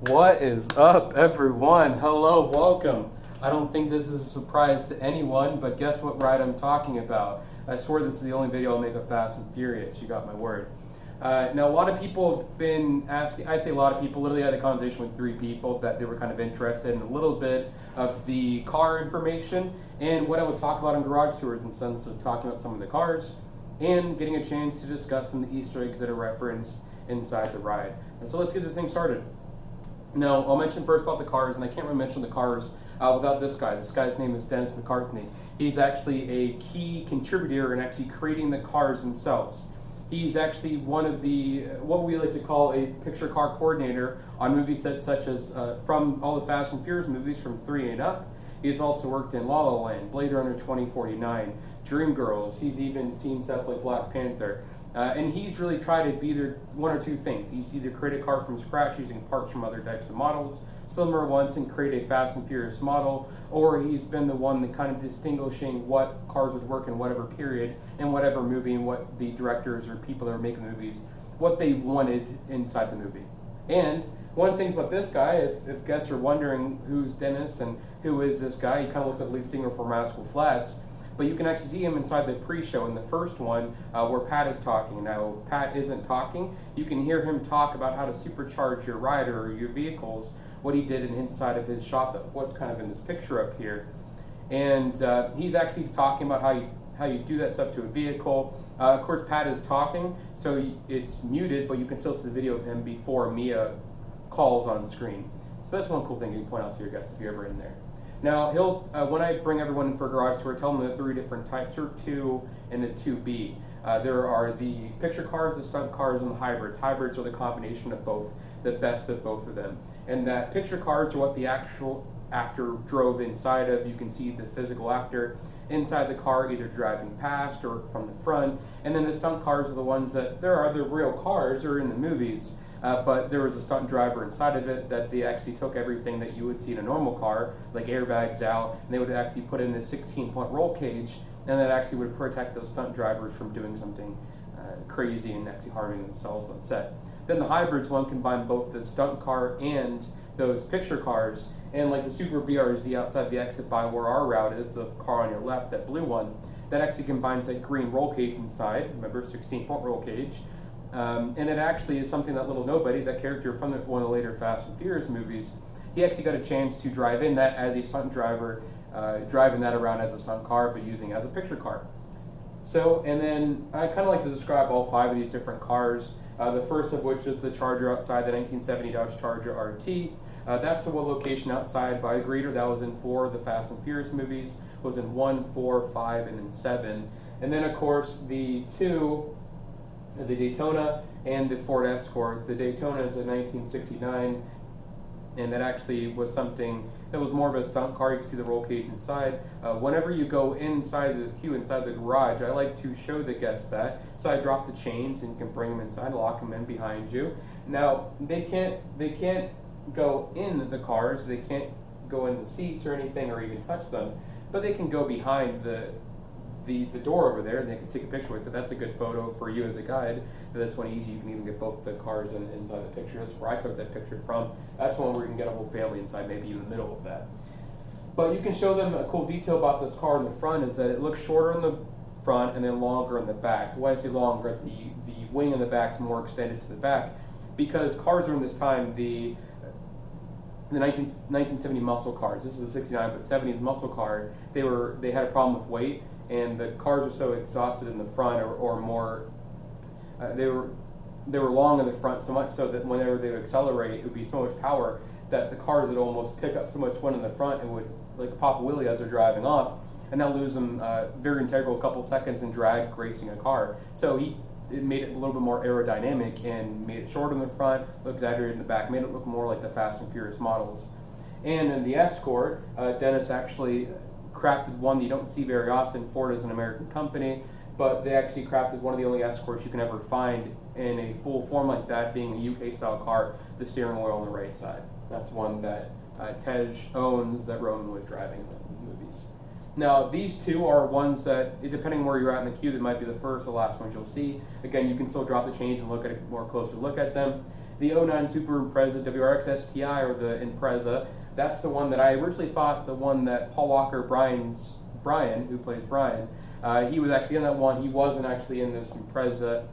What is up, everyone? Hello, welcome. I don't think this is a surprise to anyone, but guess what ride I'm talking about? I swear this is the only video I'll make of Fast and Furious. You got my word. Now, a lot of people have been asking, I say a lot of people, literally had a conversation with 3 people that they were kind of interested in a little bit of the car information and what I would talk about on garage tours in the sense of talking about some of the cars and getting a chance to discuss some of the Easter eggs that are referenced inside the ride. And so let's get the thing started. Now, I'll mention first about the cars, and I can't really mention the cars without this guy. This guy's name is Dennis McCartney. He's actually a key contributor in actually creating the cars themselves. He's actually one of the, what we like to call a picture car coordinator on movie sets such as from all the Fast and Furious movies from 3 and up. He's also worked in La La Land, Blade Runner 2049, Dreamgirls. He's even seen stuff like Black Panther. And he's really tried to be either one or two things. He's either create a car from scratch using parts from other types of models, similar ones, and create a Fast and Furious model, or he's been the one that kind of distinguishing what cars would work in whatever period, in whatever movie, and what the directors or people that are making the movies, what they wanted inside the movie. And one of the things about this guy, if guests are wondering who's Dennis and who is this guy, he kind of looks like the lead singer for Rascal Flatts. But you can actually see him inside the pre-show in the first one where Pat is talking. Now, if Pat isn't talking, you can hear him talk about how to supercharge your rider or your vehicles, what he did inside of his shop, what's kind of in this picture up here. And he's actually talking about how you do that stuff to a vehicle. Of course, Pat is talking, so it's muted, but you can still see the video of him before Mia calls on screen. So that's one cool thing you can point out to your guests if you're ever in there. Now, when I bring everyone in for a garage tour, I tell them the 3 different types, or 2 and the 2B. There are the picture cars, the stunt cars, and the hybrids. Hybrids are the combination of both, the best of both of them. And that picture cars are what the actual actor drove inside of. You can see the physical actor inside the car, either driving past or from the front. And then the stunt cars are the ones that, there are the real cars, they're in the movies. But there was a stunt driver inside of it that they actually took everything that you would see in a normal car, like airbags out, and they would actually put in this 16-point roll cage, and that actually would protect those stunt drivers from doing something crazy and actually harming themselves on set. Then the hybrids one combine both the stunt car and those picture cars, and like the Super BRZ outside the exit by where our route is, the car on your left, that blue one, that actually combines that green roll cage inside, remember 16-point roll cage, and it actually is something that little nobody, that character from one of the later Fast and Furious movies, he actually got a chance to drive in that as a stunt driver, driving that around as a stunt car, but using it as a picture car. So, and then I kind of like to describe all 5 of these different cars. The first of which is the Charger outside, the 1970 Dodge Charger RT. That's the one location outside by a greeter that was in 4 of the Fast and Furious movies, was in 1, 4, 5, and then 7. And then of course the 2, the Daytona and the Ford Escort. The Daytona is a 1969, and that actually was something that was more of a stunt car. You can see the roll cage inside. Whenever you go inside the queue, inside the garage, I like to show the guests that. So I drop the chains and you can bring them inside, lock them in behind you. Now, they can't go in the cars, they can't go in the seats or anything or even touch them, but they can go behind the door over there, and they can take a picture with it. That's a good photo for you as a guide. That's one easy. You can even get both the cars inside the picture. That's where I took that picture from. That's one where you can get a whole family inside, maybe in the middle of that. But you can show them a cool detail about this car in the front is that it looks shorter in the front and then longer in the back. Why I say longer, the wing in the back is more extended to the back, because cars during this time, the 1970 muscle cars, this is a 69, but 70s muscle car, they had a problem with weight, and the cars were so exhausted in the front, or more, they were long in the front, so much so that whenever they would accelerate, it would be so much power that the cars would almost pick up so much wind in the front and would like pop a wheelie as they're driving off, and that lose them very integral couple seconds in drag racing a car. So it made it a little bit more aerodynamic and made it shorter in the front, look exaggerated in the back, made it look more like the Fast and Furious models. And in the Escort, Dennis actually crafted one that you don't see very often. Ford is an American company, but they actually crafted one of the only Escorts you can ever find in a full form like that, being a UK style car, the steering wheel on the right side. That's one that Tej owns, that Roman was driving in the movies. Now, these two are ones that, depending where you're at in the queue, that might be the first or last ones you'll see. Again, you can still drop the chains and look at a more closer look at them. The '09 Super Impreza WRX STI, or the Impreza, that's the one that I originally thought the one that Paul Walker, Brian, who plays Brian, he was actually in that one. He wasn't actually in this Impreza.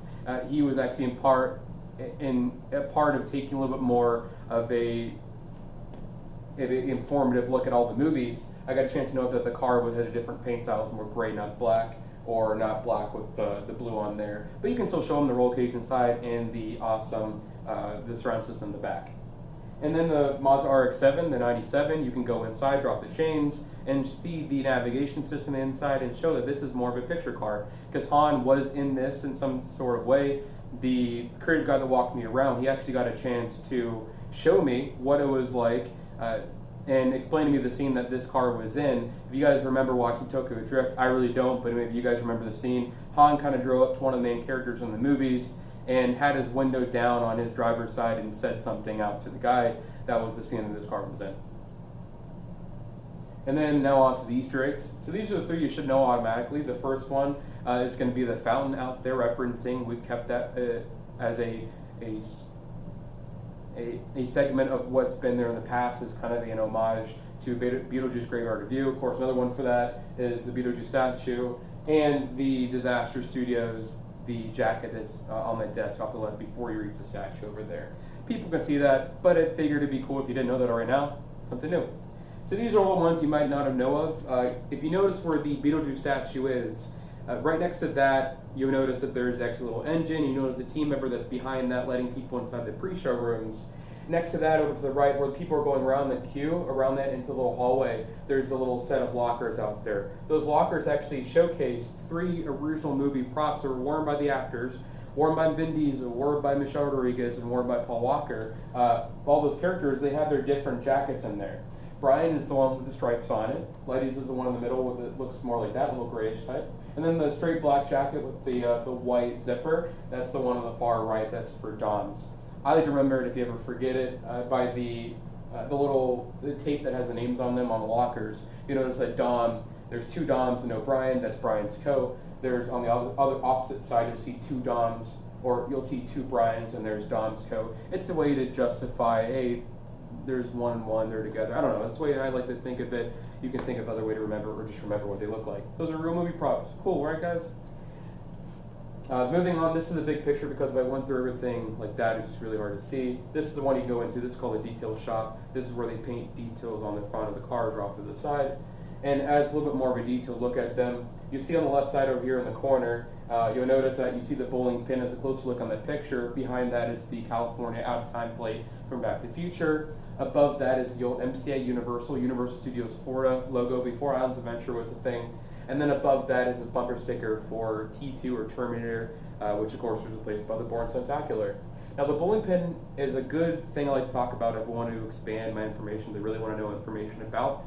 He was actually a part of taking a little bit more of an informative look at all the movies. I got a chance to know that the car had a different paint style, it was more gray, not black, or not black with the blue on there. But you can still show them the roll cage inside and the awesome the surround system in the back. And then the Mazda RX-7, the 97, you can go inside, drop the chains, and see the navigation system inside and show that this is more of a picture car. Because Han was in this in some sort of way. The creative guy that walked me around, he actually got a chance to show me what it was like and explain to me the scene that this car was in. If you guys remember watching Tokyo Drift, I really don't, but maybe you guys remember the scene. Han kind of drove up to one of the main characters in the movies and had his window down on his driver's side and said something out to the guy. That was the scene that this car was in. And then now on to the Easter eggs. So these are the 3 you should know automatically. The first one is going to be the fountain out there referencing. We've kept that as a segment of what's been there in the past, is kind of an homage to Beetlejuice Graveyard Review. Of course, another one for that is the Beetlejuice statue and the Disaster Studios, the jacket that's on the desk off the left before you reach the statue over there. People can see that, but it figured it'd be cool if you didn't know that already now. Something new. So these are all the ones you might not have know of. If you notice where the Beetlejuice statue is, right next to that, you'll notice that there's actually a little engine. You notice a team member that's behind that, letting people inside the pre-show rooms. Next to that, over to the right, where people are going around the queue, around that into the little hallway, there's a little set of lockers out there. Those lockers actually showcase 3 original movie props that were worn by the actors, worn by Vin Diesel, worn by Michelle Rodriguez, and worn by Paul Walker. All those characters, they have their different jackets in there. Brian is the one with the stripes on it. Letty's is the one in the middle with it looks more like that, a little grayish type. And then the straight black jacket with the white zipper, that's the one on the far right, that's for Dom's. I like to remember it, if you ever forget it, by the little tape that has the names on them on the lockers. You notice that Dom, there's 2 Doms and no Brian, that's Brian's coat. There's on the other opposite side, you'll see 2 Doms, or you'll see 2 Brians, and there's Dom's coat. It's a way to justify, hey, there's 1 and 1, they're together. I don't know, that's the way I like to think of it. You can think of other way to remember, or just remember what they look like. Those are real movie props. Cool, right guys? Moving on, this is a big picture because if I went through everything like that, it's just really hard to see. This is the one you can go into. This is called a detail shop. This is where they paint details on the front of the cars or off to the side. And as a little bit more of a detailed look at them, you see on the left side over here in the corner, you'll notice that you see the bowling pin as a closer look on the picture. Behind that is the California out of time plate from Back to the Future. Above that is the old MCA Universal Studios Florida logo before Islands of Adventure was a thing. And then above that is a bumper sticker for T2 or Terminator, which of course was replaced by the Born Spectacular. Now the bowling pin is a good thing I like to talk about if I want to expand my information, they really want to know information about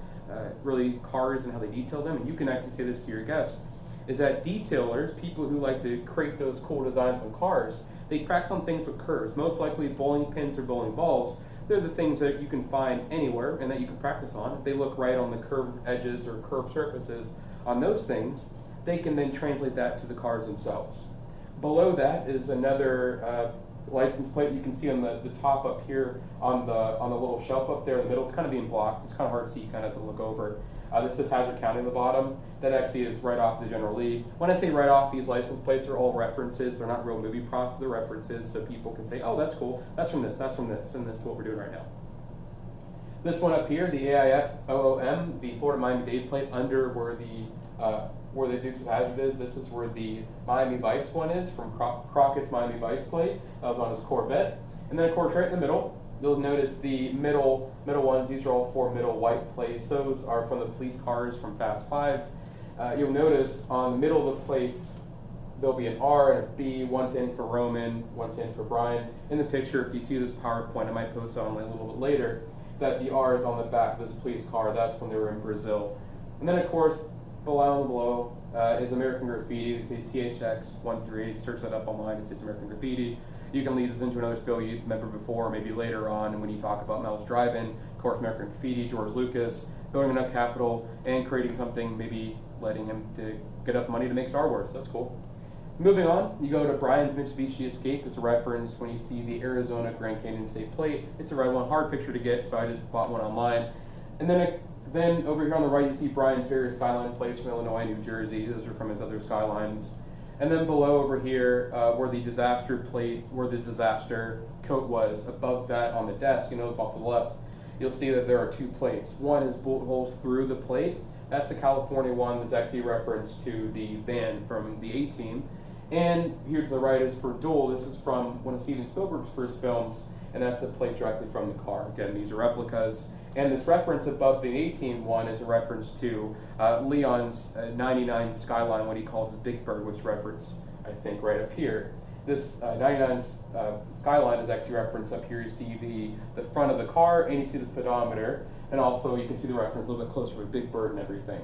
really cars and how they detail them. And you can actually say this to your guests, is that detailers, people who like to create those cool designs on cars, they practice on things with curves. Most likely bowling pins or bowling balls, they're the things that you can find anywhere and that you can practice on. If they look right on the curved edges or curved surfaces on those things, they can then translate that to the cars themselves. Below that is another license plate you can see on the top up here on the little shelf up there in the middle. It's kind of being blocked. It's kind of hard to see, you kind of have to look over. This says Hazard County on the bottom. That actually is right off the General Lee. When I say right off, these license plates are all references. They're not real movie props, but they're references, so people can say, oh, that's cool. That's from this, and this is what we're doing right now. This one up here, the AIF OOM, the Florida Miami-Dade plate under where the Dukes of Hazzard is. This is where the Miami Vice one is, from Crockett's Miami Vice plate. That was on his Corvette. And then of course right in the middle, you'll notice the middle ones. These are all 4 middle white plates. Those are from the police cars from Fast 5. You'll notice on the middle of the plates, there'll be an R and a B, one's in for Roman, one's in for Brian. In the picture, if you see this PowerPoint, I might post it on a little bit later, that the R is on the back of this police car. That's when they were in Brazil. And then of course, below is American Graffiti. They say THX13. Search that up online. It says American Graffiti. You can lead us into another spill you remember before, maybe later on when you talk about Mel's Drive-In. Of course, American Graffiti, George Lucas, building enough capital and creating something, maybe letting him to get enough money to make Star Wars. That's cool. Moving on, you go to Brian's Mitsubishi Escape. It's a reference when you see the Arizona Grand Canyon State Plate. It's a red one, hard picture to get, so I just bought one online. And then over here on the right, you see Brian's various Skyline plates from Illinois, New Jersey. Those are from his other Skylines. And then below over here, where the disaster coat was, above that on the desk, you notice off to the left, you'll see that there are two plates. One is bullet holes through the plate. That's the California one that's actually a reference to the van from the A-Team. And here to the right is for Duel. This is from one of Steven Spielberg's first films, and that's a plate directly from the car. Again, these are replicas. And this reference above the A-Team one is a reference to Leon's 99 Skyline, what he calls his Big Bird, which reference, I think, right up here. This 99 Skyline is actually referenced up here. You see the front of the car, and you see the speedometer, and also you can see the reference a little bit closer with Big Bird and everything.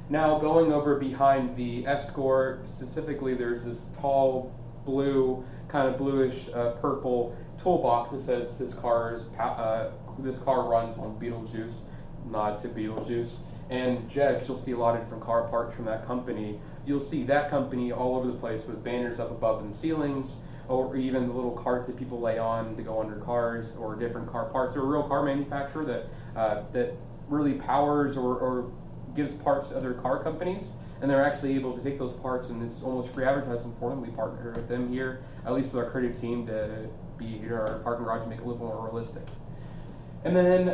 Now, going over behind the Escort, specifically, there's this tall blue, kind of bluish purple toolbox that says this car runs on Beetlejuice, nod to Beetlejuice. And Jegs, you'll see a lot of different car parts from that company. You'll see that company all over the place with banners up above in the ceilings, or even the little carts that people lay on to go under cars, or different car parts. They're a real car manufacturer that really powers or gives parts to other car companies, and they're actually able to take those parts, and it's almost free advertising for them. We partner with them here, at least with our creative team, to be here in our parking garage and make it a little more realistic. And then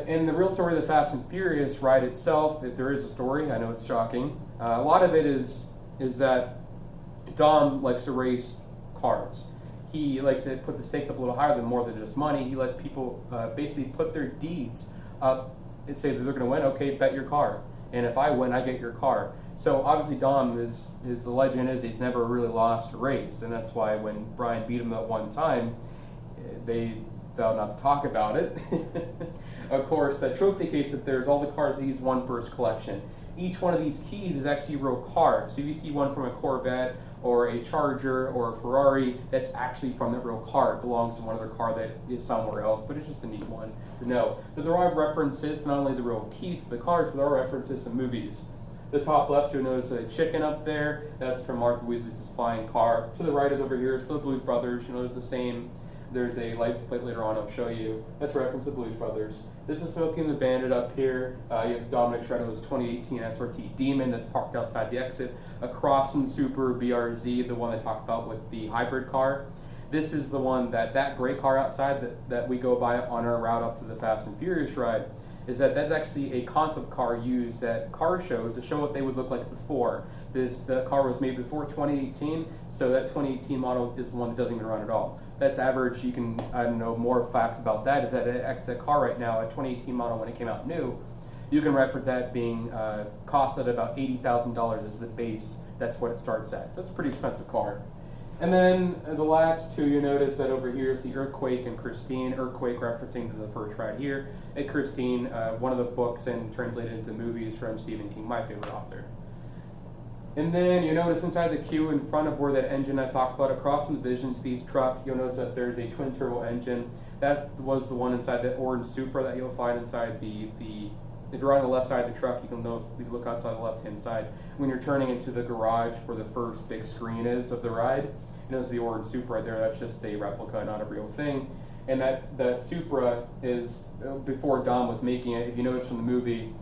in the real story of the Fast and Furious ride itself, if there is a story, I know it's shocking, a lot of it is that Dom likes to race cars. He likes to put the stakes up a little higher than more than just money. He lets people basically put their deeds up and say that they're going to win. Okay, bet your car. And if I win, I get your car. So obviously Dom is the legend is he's never really lost a race, and that's why when Brian beat him that one time, they vowed not to talk about it. Of course, that trophy case that there's all the cars that he's won for his collection. Each one of these keys is actually a real car. So if you see one from a Corvette or a Charger or a Ferrari, that's actually from that real car. It belongs to one other car that is somewhere else, but it's just a neat one to know. But there are references to not only the real keys to the cars, but there are references to movies. The top left, you'll notice a chicken up there. That's from Martha Weasley's Flying Car. To the right is over here. It's for the Blues Brothers. You'll notice the same. There's a license plate later on I'll show you. That's a reference to Blues Brothers. This is Smokey and the Bandit up here. You have Dominic Toretto's 2018 SRT Demon that's parked outside the exit. Across from Super BRZ, the one I talked about with the hybrid car. This is the one that gray car outside that we go by on our route up to the Fast and Furious ride. That's actually a concept car used at car shows to show what they would look like before. The car was made before 2018, so that 2018 model is the one that doesn't even run at all. That's average. You can, I don't know, more facts about that is that a car right now, a 2018 model when it came out new, you can reference that being cost at about $80,000 as the base. That's what it starts at. So it's a pretty expensive car. And then the last two, you notice that over here is the Earthquake and Christine. Earthquake referencing to the first ride here, and Christine, one of the books and translated into movies from Stephen King, my favorite author. And then you notice inside the queue in front of where that engine I talked about, across from the Vision Speed's truck, you'll notice that there's a twin turbo engine. That was the one inside that orange Supra that you'll find inside the if you're on the left side of the truck, you can notice, if you look outside the left-hand side, when you're turning into the garage where the first big screen is of the ride, you notice the orange Supra right there. That's just a replica, not a real thing. And that Supra is, before Dom was making it, if you notice from the movie,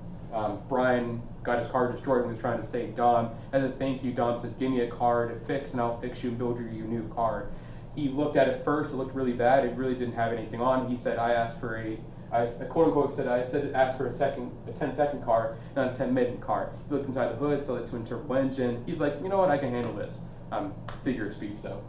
Brian got his car destroyed when he was trying to save Dom. As a thank you, Dom says, give me a car to fix and I'll fix you and build you your new car. He looked at it first, it looked really bad, it really didn't have anything on. He said, I asked for quote unquote asked for a 10-second car, not a 10-minute car. He looked inside the hood, saw the twin turbo engine. He's like, you know what, I can handle this. Figure of speech though.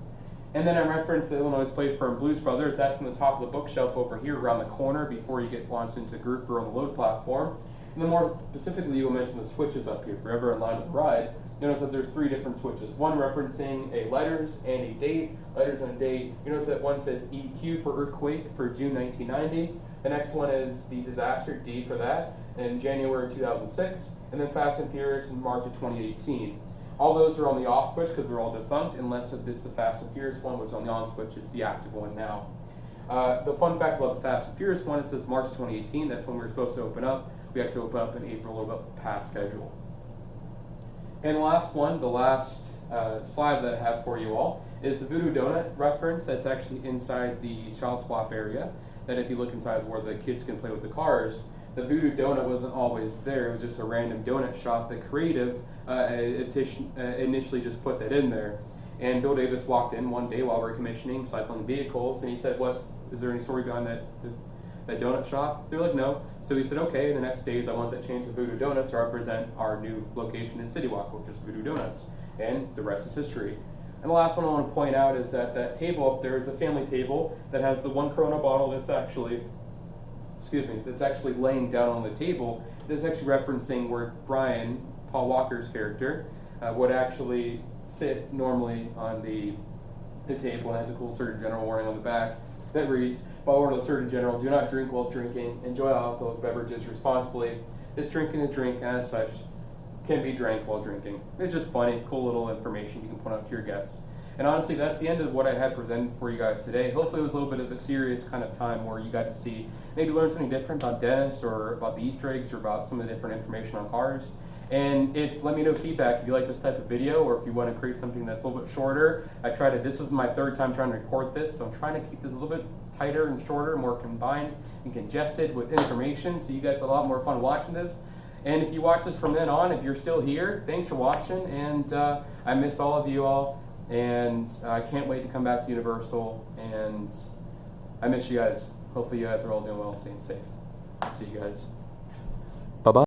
And then I referenced the Illinois plate from Blues Brothers. That's in the top of the bookshelf over here around the corner before you get launched into group or on the load platform. And then more specifically, you will mention the switches up here. If you're ever in line to the ride, you notice that there's 3 different switches. One referencing a letters and a date. Letters and a date. You notice that one says EQ for Earthquake for June 1990. The next one is the disaster, D for that, in January 2006. And then Fast and Furious in March of 2018. All those are on the off switch because they're all defunct, unless this is the Fast and Furious one, which on the on switch is the active one now. The fun fact about the Fast and Furious one, it says March 2018. That's when we were supposed to open up. We actually open up in April, a little bit past schedule. And the last one, the last slide that I have for you all is the Voodoo Doughnut reference that's actually inside the child swap area. That if you look inside where the kids can play with the cars, the Voodoo Doughnut wasn't always there. It was just a random donut shop. The creative initially just put that in there. And Bill Davis walked in one day while we were commissioning cycling vehicles, and he said, is there any story behind that donut shop? They're like, no. So he said, okay, the next days I want that change to Voodoo Doughnut to represent our new location in City Walk, which is Voodoo Doughnuts. And the rest is history. And the last one I want to point out is that table up there is a family table that has the one Corona bottle that's actually laying down on the table. This is actually referencing where Brian, Paul Walker's character, would actually sit normally on the table, and has a cool Surgeon General warning on the back that reads, by order of the Surgeon General, do not drink while drinking, enjoy alcoholic beverages responsibly. This drinking is drink, and as such, can be drank while drinking. It's just funny, cool little information you can point out to your guests. And honestly, that's the end of what I had presented for you guys today. Hopefully it was a little bit of a serious kind of time where you got to see, maybe learn something different about Dennis or about the Easter eggs or about some of the different information on cars. And let me know feedback if you like this type of video, or if you want to create something that's a little bit shorter. This is my third time trying to record this, so I'm trying to keep this a little bit tighter and shorter, more combined and congested with information, so you guys have a lot more fun watching this. And if you watch this from then on, if you're still here, thanks for watching, and I miss all of you all, and I can't wait to come back to Universal, and I miss you guys. Hopefully you guys are all doing well and staying safe. See you guys.